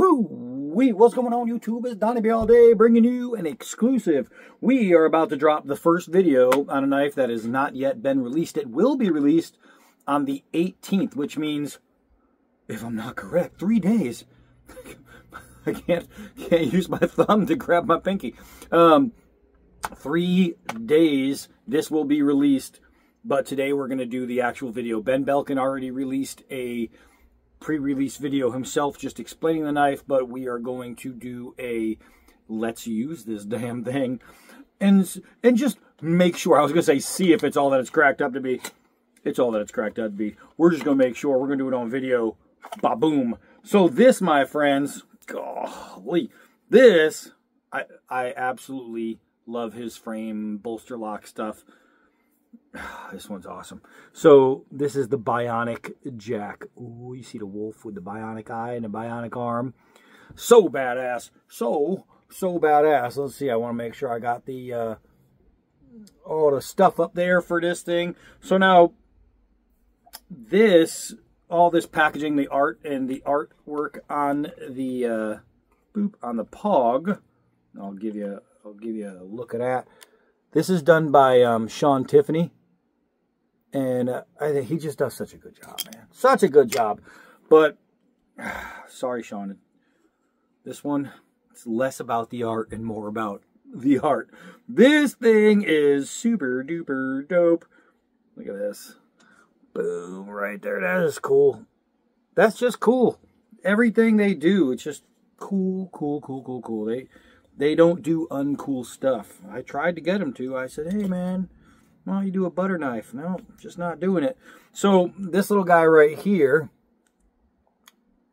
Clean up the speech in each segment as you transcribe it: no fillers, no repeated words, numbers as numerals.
What's going on, YouTube? It's Donnie B all day, bringing you an exclusive. We are about to drop the first video on a knife that has not yet been released. It will be released on the 18th, which means, if I'm not correct, 3 days. I can't use my thumb to grab my pinky. 3 days this will be released, but today we're going to do the actual video. Ben Belkin already released a pre-release video himself just explaining the knife, but we are going to do a let's use this damn thing and just make sure. I was going to say see if it's all that it's cracked up to be. It's all that it's cracked up to be. We're just going to make sure. We're going to do it on video. Ba-boom. So this, my friends, golly, this, I absolutely love his frame bolster lock stuff. This one's awesome. So this is the Bionic Jack. Ooh, you see the wolf with the bionic eye and the bionic arm. So badass. So badass. Let's see. I want to make sure I got the all the stuff up there for this thing. So now this, all this packaging, the art and the artwork on the on the POG. I'll give you a look at that. This is done by Sean Tiffany, and I think he just does such a good job, man. Such a good job. But, sorry, Sean. This one, it's less about the art and more about the art. This thing is super duper dope. Look at this. Boom, right there. That is cool. That's just cool. Everything they do, it's just cool. They don't do uncool stuff. I tried to get them to. I said, hey, man, why don't you do a butter knife? No, just not doing it. So this little guy right here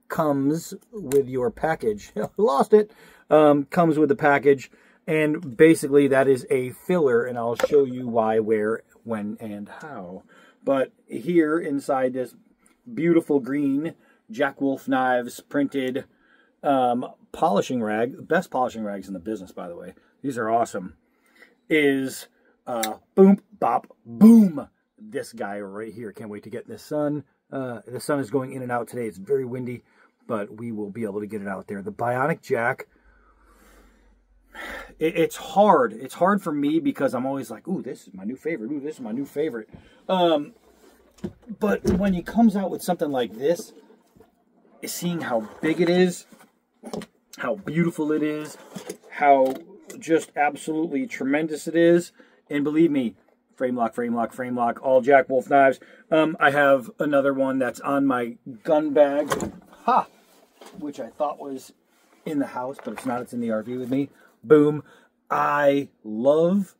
comes with your package. Lost it. Comes with the package. And basically that is a filler. And I'll show you why, where, when, and how. But here inside this beautiful green Jack Wolf Knives printed polishing rag, best polishing rags in the business, by the way. These are awesome. Is boom, bop, boom. This guy right here. Can't wait to get in the sun. The sun is going in and out today. It's very windy, but we will be able to get it out there. The Bionic Jack. It's hard. It's hard for me because I'm always like, ooh, this is my new favorite. Ooh, this is my new favorite. But when he comes out with something like this, seeing how big it is, how beautiful it is, how just absolutely tremendous it is, and believe me, frame lock, all Jack Wolf knives. I have another one that's on my gun bag, which I thought was in the house, but it's not. It's in the RV with me. Boom. I love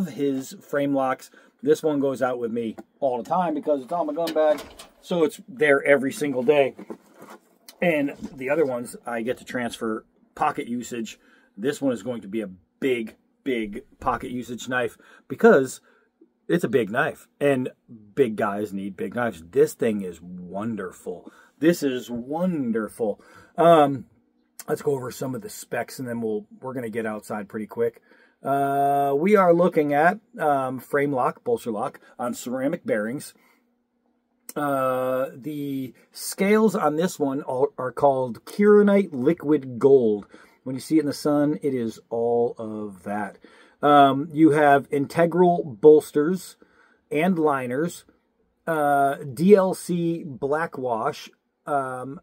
his frame locks. This one goes out with me all the time because it's on my gun bag, so it's there every single day. And the other ones, I get to transfer pocket usage. This one is going to be a big pocket usage knife because it's a big knife. And big guys need big knives. This thing is wonderful. This is wonderful. Let's go over some of the specs, and then we're going to get outside pretty quick. We are looking at frame lock, bolster lock on ceramic bearings. The scales on this one are called Kieranite Liquid Gold. When you see it in the sun, it is all of that. You have integral bolsters and liners, DLC black wash on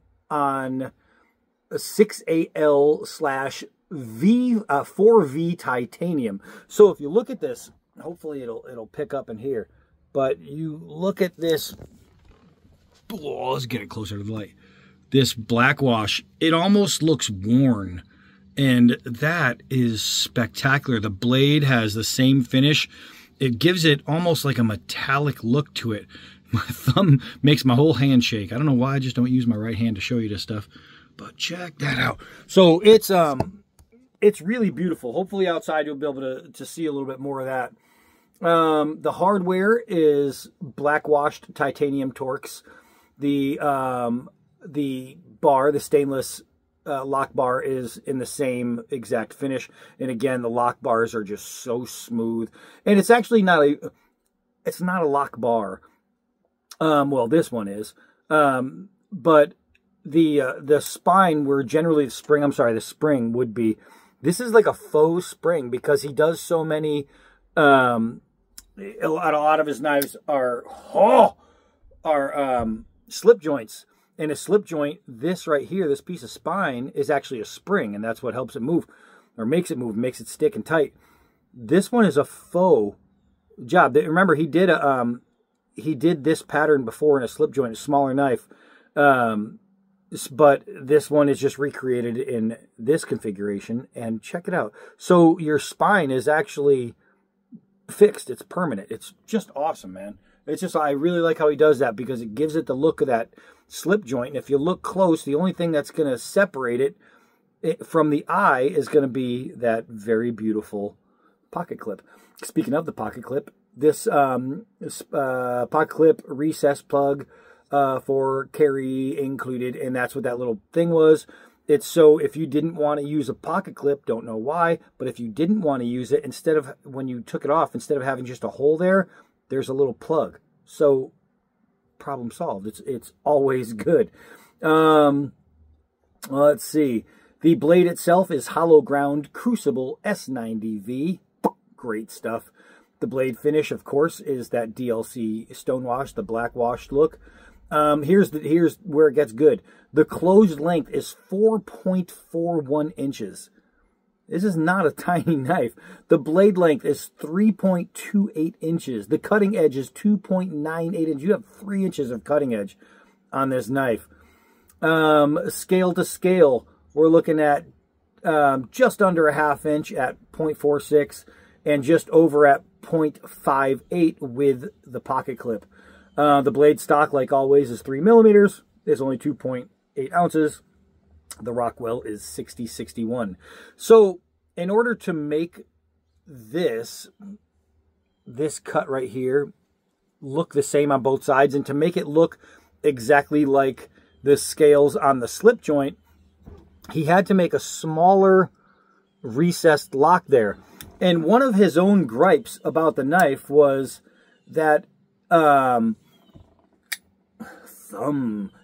6AL/4V titanium. So if you look at this, hopefully it'll pick up in here, but you look at this. Oh, let's get it closer to the light. This black wash, it almost looks worn, and that is spectacular. The blade has the same finish. It gives it almost like a metallic look to it. My thumb makes my whole hand shake. I don't know why I just don't use my right hand to show you this stuff, but check that out. So it's really beautiful. Hopefully outside you'll be able to see a little bit more of that. The hardware is black washed titanium Torx. The bar, the stainless lock bar, is in the same exact finish. And again, the lock bars are just so smooth. And it's actually not a lock bar. Well, this one is. But the spine where generally the spring would be. This is like a faux spring because he does so many. A lot of his knives are slip joints. And a slip joint, this right here, this piece of spine is actually a spring, and that's what helps it move, or makes it move, makes it stick and tight. This one is a faux job. Remember, he did this pattern before in a slip joint, a smaller knife, but this one is just recreated in this configuration. And check it out. So your spine is actually fixed. It's permanent. It's just awesome, man. It's just, I really like how he does that because it gives it the look of that slip joint. And if you look close, the only thing that's going to separate it from the eye is going to be that very beautiful pocket clip. Speaking of the pocket clip, this pocket clip recess plug for carry included, and that's what that little thing was. It's so if you didn't want to use a pocket clip, don't know why, but if you didn't want to use it, instead of, when you took it off, instead of having just a hole there, there's a little plug. So problem solved. It's always good. Let's see. The blade itself is hollow ground Crucible S90V. Great stuff. The blade finish, of course, is that DLC stonewash, the black washed look. Here's where it gets good. The closed length is 4.41 inches. This is not a tiny knife. The blade length is 3.28 inches. The cutting edge is 2.98 inches. You have 3 inches of cutting edge on this knife. Scale to scale, we're looking at just under a ½ inch at 0.46 and just over at 0.58 with the pocket clip. The blade stock, like always, is 3 millimeters. It's only 2.8 ounces. The Rockwell is 6061. So in order to make this cut right here look the same on both sides, and to make it look exactly like the scales on the slip joint, he had to make a smaller recessed lock there. And one of his own gripes about the knife was that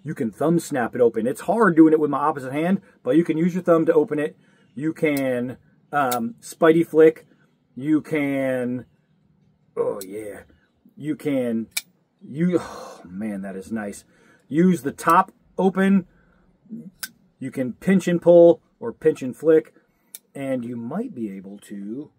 you can thumb snap it open. It's hard doing it with my opposite hand, but you can use your thumb to open it. You can spidey flick. You can, oh yeah, you can, oh man, that is nice. Use the top open. You can pinch and pull or pinch and flick, and you might be able to,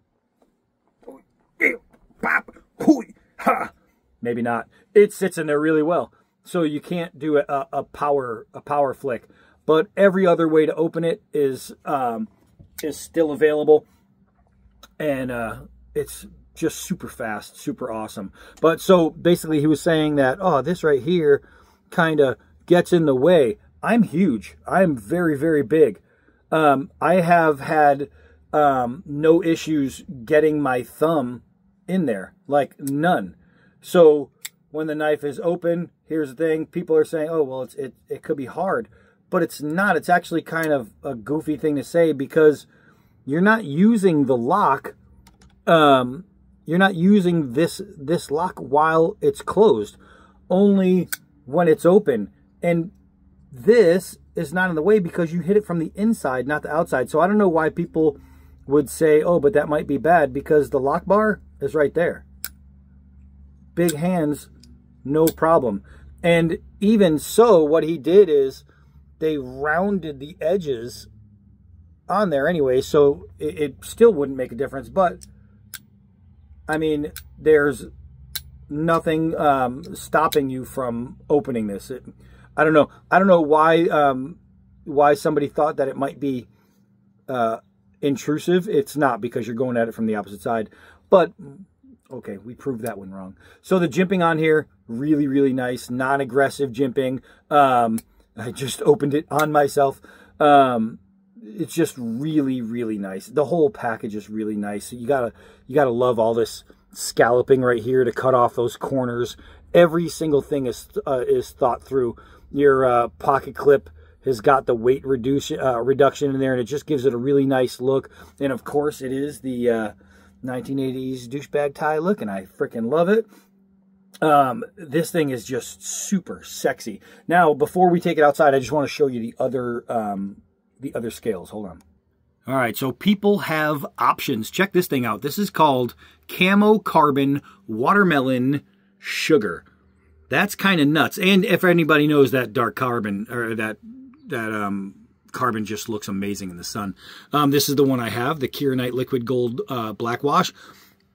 maybe not. It sits in there really well. So you can't do a power flick, but every other way to open it is still available, and it's just super fast, super awesome. But so basically, he was saying that, oh, this right here kind of gets in the way. I'm huge. I'm very, very big. I have had no issues getting my thumb in there, like none. So when the knife is open, here's the thing. People are saying, oh, well, it could be hard. But it's not. It's actually kind of a goofy thing to say because you're not using the lock. You're not using this lock while it's closed. Only when it's open. And this is not in the way because you hit it from the inside, not the outside. So I don't know why people would say, oh, but that might be bad, because the lock bar is right there. Big hands, no problem. And even so, what he did is they rounded the edges on there anyway, so it still wouldn't make a difference. But I mean, there's nothing stopping you from opening this. I don't know. I don't know why somebody thought that it might be intrusive. It's not, because you're going at it from the opposite side. But okay, we proved that one wrong. So the jimping on here, really, really nice, non-aggressive jimping. I just opened it on myself. It's just really, really nice. The whole package is really nice. You gotta love all this scalloping right here to cut off those corners. Every single thing is thought through. Your pocket clip has got the weight reduction in there, and it just gives it a really nice look. And of course, it is the 1980s douchebag tie look, and I freaking love it. This thing is just super sexy. Now, before we take it outside, I just want to show you the other scales. Hold on. All right, so people have options. Check this thing out. This is called Camo Carbon Watermelon Sugar. That's kind of nuts. And if anybody knows that dark carbon, or that carbon just looks amazing in the sun. This is the one I have, the Kieranite Liquid Gold Black Wash.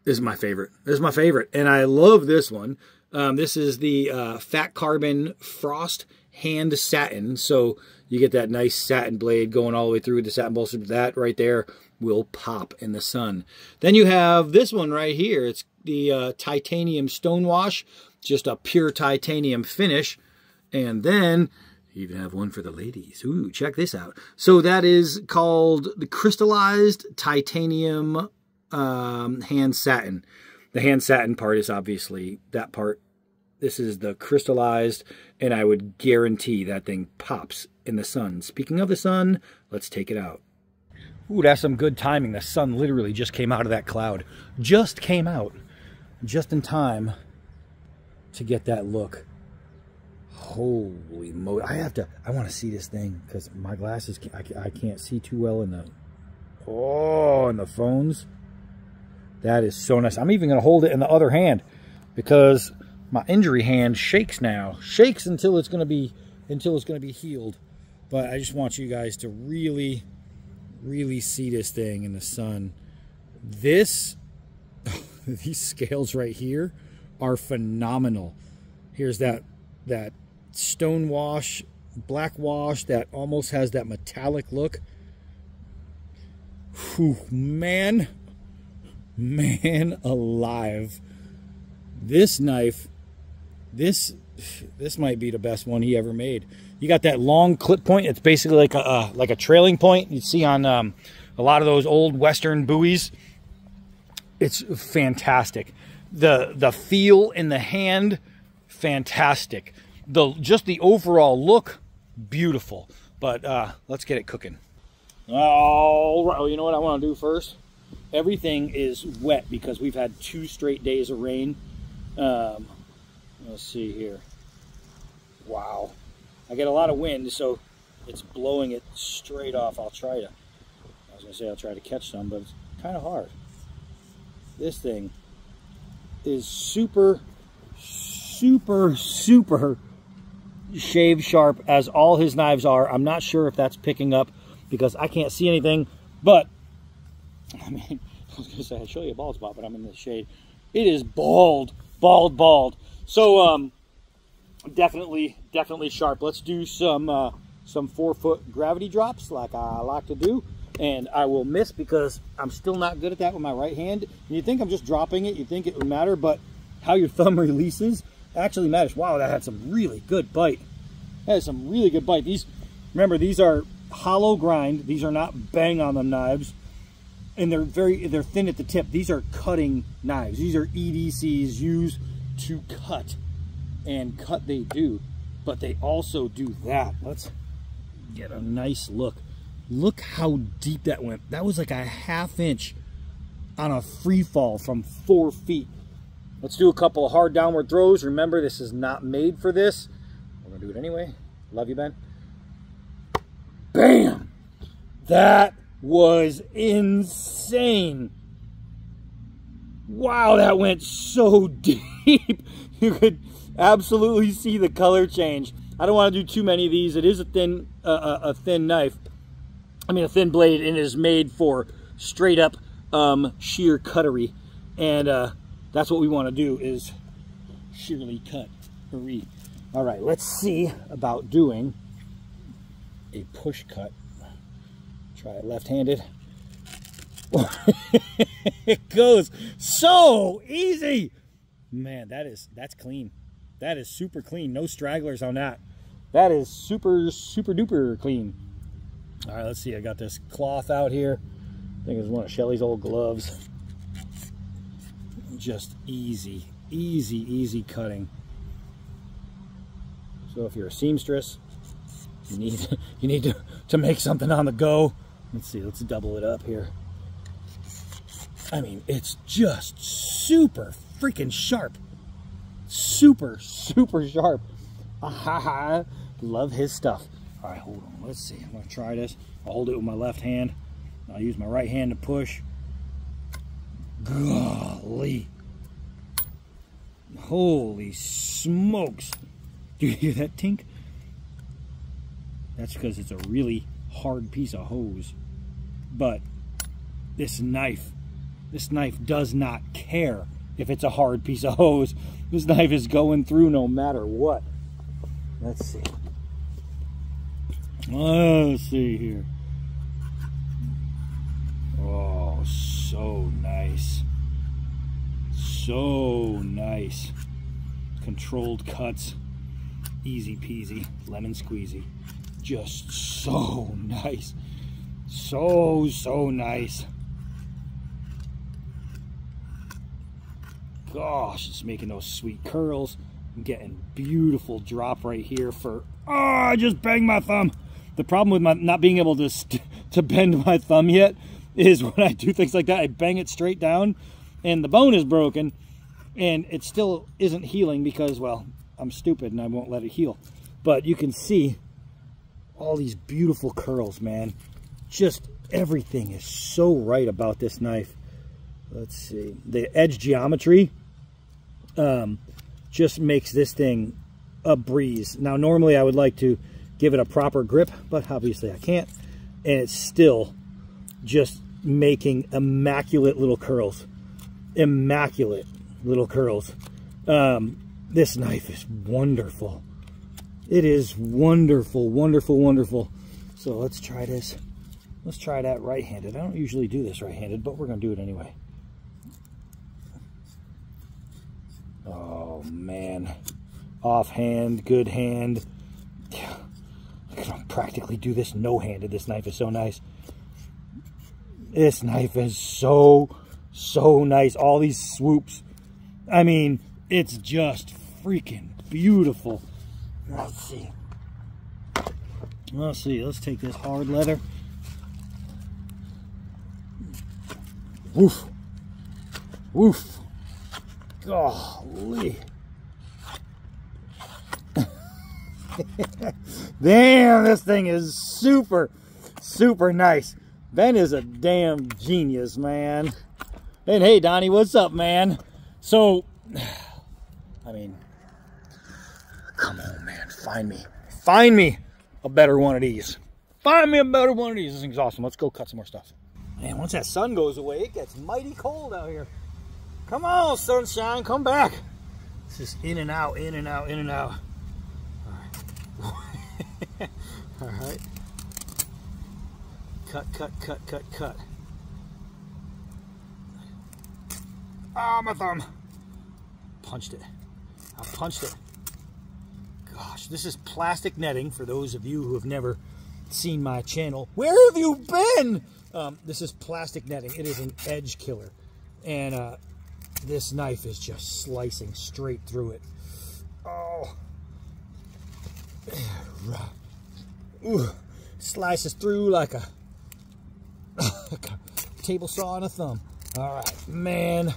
This is my favorite. This is my favorite. And I love this one. This is the Fat Carbon Frost Hand Satin. So you get that nice satin blade going all the way through the satin bolster. That right there will pop in the sun. Then you have this one right here. It's the Titanium Stonewash. Just a pure titanium finish. And then you even have one for the ladies. Ooh, check this out. So that is called the Crystallized Titanium Hand Satin. The hand satin part is obviously that part. This is the crystallized, and I would guarantee that thing pops in the sun. Speaking of the sun, let's take it out. Ooh, that's some good timing. The sun literally just came out of that cloud. Just came out. Just in time to get that look. Holy moly. I want to see this thing because my glasses, I can't see too well in the phones. That is so nice. I'm even going to hold it in the other hand because my injury hand shakes now. Shakes until it's going to be healed. But I just want you guys to really, really see this thing in the sun. These scales right here are phenomenal. Here's that stone wash, black wash that almost has that metallic look. Whew, man alive. This knife, this might be the best one he ever made. You got that long clip point. It's basically like a trailing point you see on a lot of those old Western buoys. It's fantastic. The feel in the hand, fantastic. Just the overall look, beautiful. But let's get it cooking. All right. Oh, you know what I want to do first? Everything is wet because we've had 2 straight days of rain. Let's see here. Wow. I get a lot of wind, so it's blowing it straight off. I'll try to catch some, but it's kind of hard. This thing is super shave sharp, as all his knives are. I'm not sure if that's picking up because I can't see anything, but I mean, I was gonna say I'd show you a bald spot, but I'm in the shade. It is bald. So definitely sharp. Let's do some 4-foot gravity drops like I like to do, and I will miss because I'm still not good at that with my right hand. And you think I'm just dropping it, you think it would matter, but how your thumb releases actually matters. Wow, that had some really good bite. That is some really good bite. Remember, these are hollow grind. These are not bang on them knives. And they're thin at the tip. These are cutting knives. These are EDCs used to cut. And cut they do. But they also do that. Let's get a nice look. Look how deep that went. That was like a 1/2 inch on a free fall from 4 feet. Let's do a couple of hard downward throws. Remember, this is not made for this. We're going to do it anyway. Love you, Ben. Bam! That was insane. Wow, that went so deep. You could absolutely see the color change. I don't want to do too many of these. It is a thin knife. I mean, a thin blade, and it is made for straight up sheer cuttery. And that's what we want to do, is sheerly cut. All right, let's see about doing a push cut. Try it left-handed. It goes so easy. Man, that's clean. That is super clean. No stragglers on that. That is super duper clean. All right, let's see. I got this cloth out here. I think it's one of Shelly's old gloves. Just easy cutting. So if you're a seamstress, you need to make something on the go. Let's see, let's double it up here. I mean, it's just super freaking sharp. super, super sharp. Ah, love his stuff. All right, hold on. Let's see. I'm going to try this. I'll hold it with my left hand. I'll use my right hand to push. Golly. Holy smokes. Do you hear that tink? That's because it's a really hard piece of hose. But this knife does not care if it's a hard piece of hose. This knife is going through no matter what. Let's see. Let's see here. Oh, so nice. So nice. Controlled cuts. Easy peasy. Lemon squeezy. Just so nice. So nice. Gosh, it's making those sweet curls. I'm getting beautiful drop right here for... Oh, I just banged my thumb. The problem with my not being able to bend my thumb yet is when I do things like that, I bang it straight down and the bone is broken and it still isn't healing because, well, I'm stupid and I won't let it heal. But you can see all these beautiful curls, man. Just everything is so right about this knife. Let's see. The edge geometry just makes this thing a breeze. Now, normally I would like to give it a proper grip, but obviously I can't. And it's still just making immaculate little curls. Immaculate little curls. This knife is wonderful. It is wonderful, wonderful, wonderful. So let's try this. Let's try that right-handed. I don't usually do this right-handed, but we're going to do it anyway. Oh, man. Offhand, good hand. I can practically do this no-handed. This knife is so nice. This knife is so nice. All these swoops. I mean, it's just freaking beautiful. Let's see. Let's see. Let's take this hard leather. Woof. Woof. Golly. Damn, this thing is super nice. Ben is a damn genius, man. And hey, Donnie, what's up, man? So, I mean, come on, man. Find me a better one of these. Find me a better one of these. This thing's awesome. Let's go cut some more stuff. Man, once that sun goes away, it gets mighty cold out here. Come on, sunshine, come back. It's just in and out, in and out, in and out. All right. All right. Cut. Ah, my thumb. Punched it. I punched it. Gosh, this is plastic netting for those of you who have never seen my channel. Where have you been? This is plastic netting. It is an edge killer. And this knife is just slicing straight through it. Oh. Ooh. Slices through like a table saw on a thumb. All right, man.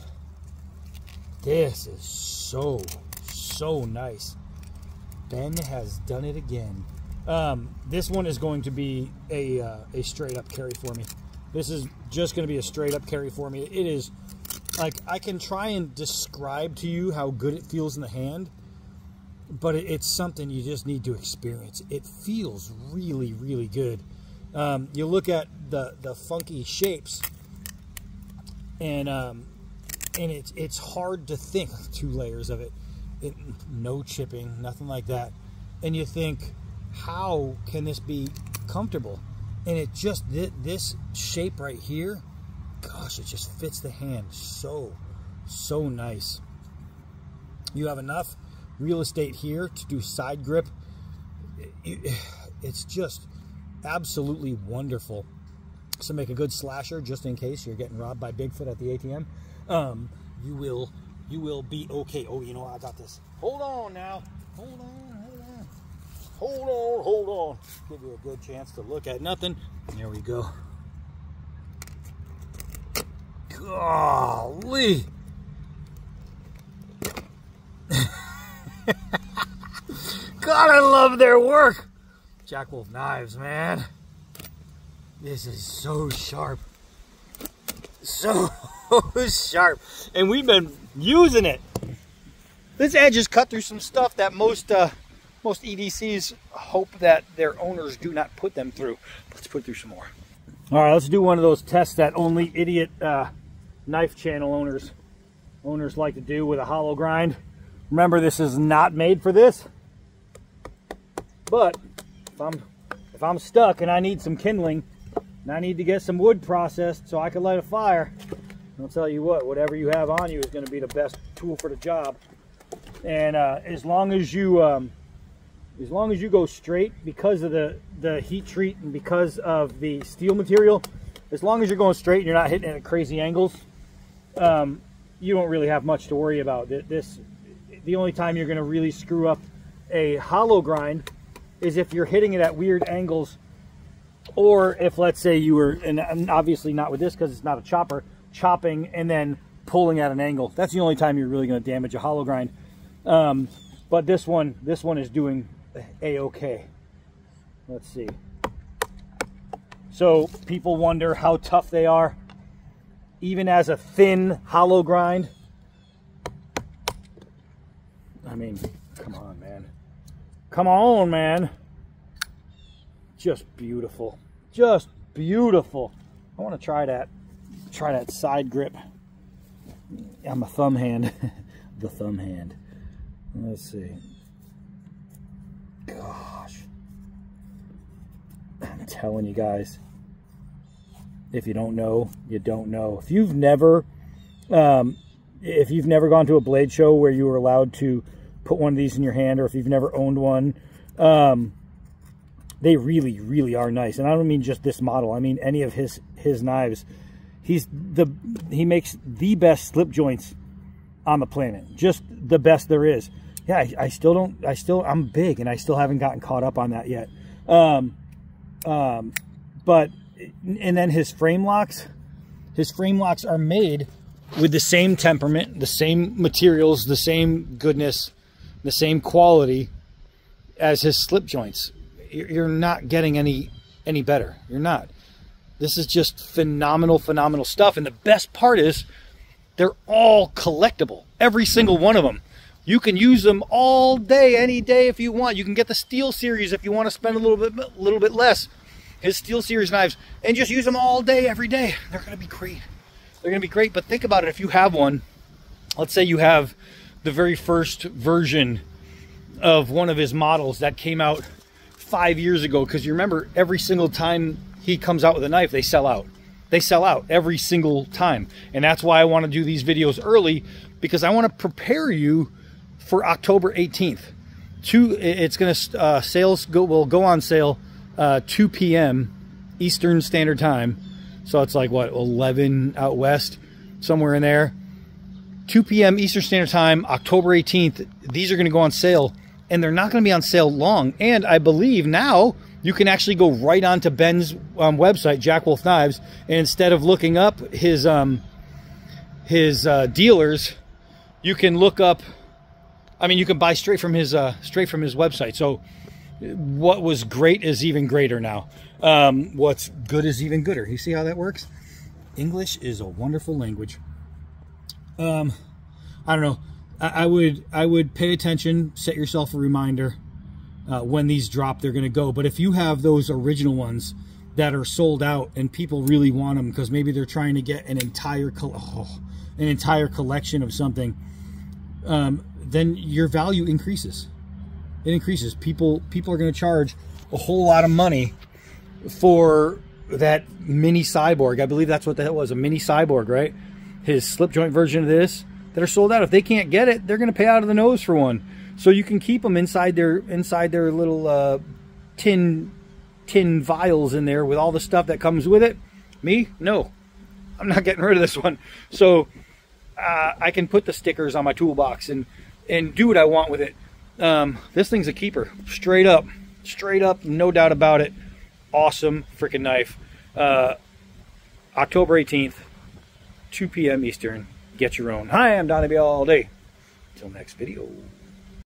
This is so nice. Ben has done it again. This one is going to be a straight up carry for me. This is just going to be a straight up carry for me. It is like, I can try and describe to you how good it feels in the hand, but it's something you just need to experience. It feels really good. You look at the funky shapes, and it's hard to think. 2 layers of it, no chipping, nothing like that, and you think, how can this be comfortable? And it just, this shape right here, gosh, it just fits the hand so nice. You have enough real estate here to do side grip. It's just absolutely wonderful. So make a good slasher, just in case you're getting robbed by Bigfoot at the ATM. You will be okay. Oh, you know what? I got this. Hold on now. Hold on. Give you a good chance to look at nothing. There we go. Golly. God, I love their work. Jack Wolf Knives, man. This is so sharp. So sharp. And we've been using it. This edge is cut through some stuff that most EDCs hope that their owners do not put them through. Let's put through some more. All right, let's do one of those tests that only idiot knife channel owners like to do with a hollow grind. Remember, this is not made for this. But if I'm stuck and I need some kindling and I need to get some wood processed so I can light a fire, I'll tell you what, whatever you have on you is going to be the best tool for the job. And as long as you go straight, because of the heat treat and because of the steel material, as long as you're going straight and you're not hitting it at crazy angles, you don't really have much to worry about. The only time you're going to really screw up a hollow grind is if you're hitting it at weird angles, or if, let's say, you were, and obviously not with this because it's not a chopper, chopping and then pulling at an angle. That's the only time you're really going to damage a hollow grind. But this one is doing a-okay. Let's see. So people wonder how tough they are, even as a thin hollow grind. I mean, come on, man. Come on, man. Just beautiful. Just beautiful. I want to try that side grip. I'm a thumb hand. The thumb hand. Let's see. Gosh. I'm telling you guys, if you don't know, you don't know. If you've never gone to a blade show where you were allowed to put one of these in your hand, or if you've never owned one, they really, really are nice. And I don't mean just this model. I mean any of his knives. He makes the best slip joints on the planet. Just the best there is. Yeah, I'm big and I still haven't gotten caught up on that yet. But, and then his frame locks are made with the same temperament, the same materials, the same goodness, the same quality as his slip joints. You're not getting any better. You're not. This is just phenomenal, phenomenal stuff. And the best part is they're all collectible. Every single one of them. You can use them all day, any day if you want. You can get the Steel Series if you want to spend a little bit less. His Steel Series knives, and just use them all day, every day. They're going to be great. They're going to be great. But think about it. If you have one, let's say you have the very first version of one of his models that came out 5 years ago, because you remember every single time he comes out with a knife, they sell out. They sell out every single time. And that's why I want to do these videos early, because I want to prepare you for October 18th. It's going to sales will go on sale 2 p.m. Eastern Standard Time. So it's like what, 11 out west, somewhere in there. 2 p.m. Eastern Standard Time, October 18th. These are going to go on sale, and they're not going to be on sale long. And I believe now you can actually go right onto Ben's website, Jack Wolf Knives, and instead of looking up his dealers, you can look up. I mean, you can buy straight from his website. So what was great is even greater now. What's good is even gooder. You see how that works? English is a wonderful language. I don't know. I would pay attention, set yourself a reminder when these drop, they're going to go. But if you have those original ones that are sold out and people really want them because maybe they're trying to get an entire collection of something, then your value increases. It increases. People are going to charge a whole lot of money for that mini cyborg. I believe that's what that was, a mini cyborg, right? His slip joint version of this that are sold out. If they can't get it, they're going to pay out of the nose for one. So you can keep them inside their little tin vials in there with all the stuff that comes with it. Me? No. I'm not getting rid of this one. So I can put the stickers on my toolbox and do what I want with it. This thing's a keeper. Straight up, no doubt about it. Awesome freaking knife. October 18th, 2 p.m. Eastern. Get your own. Hi, I'm Donnie all day. Until next video.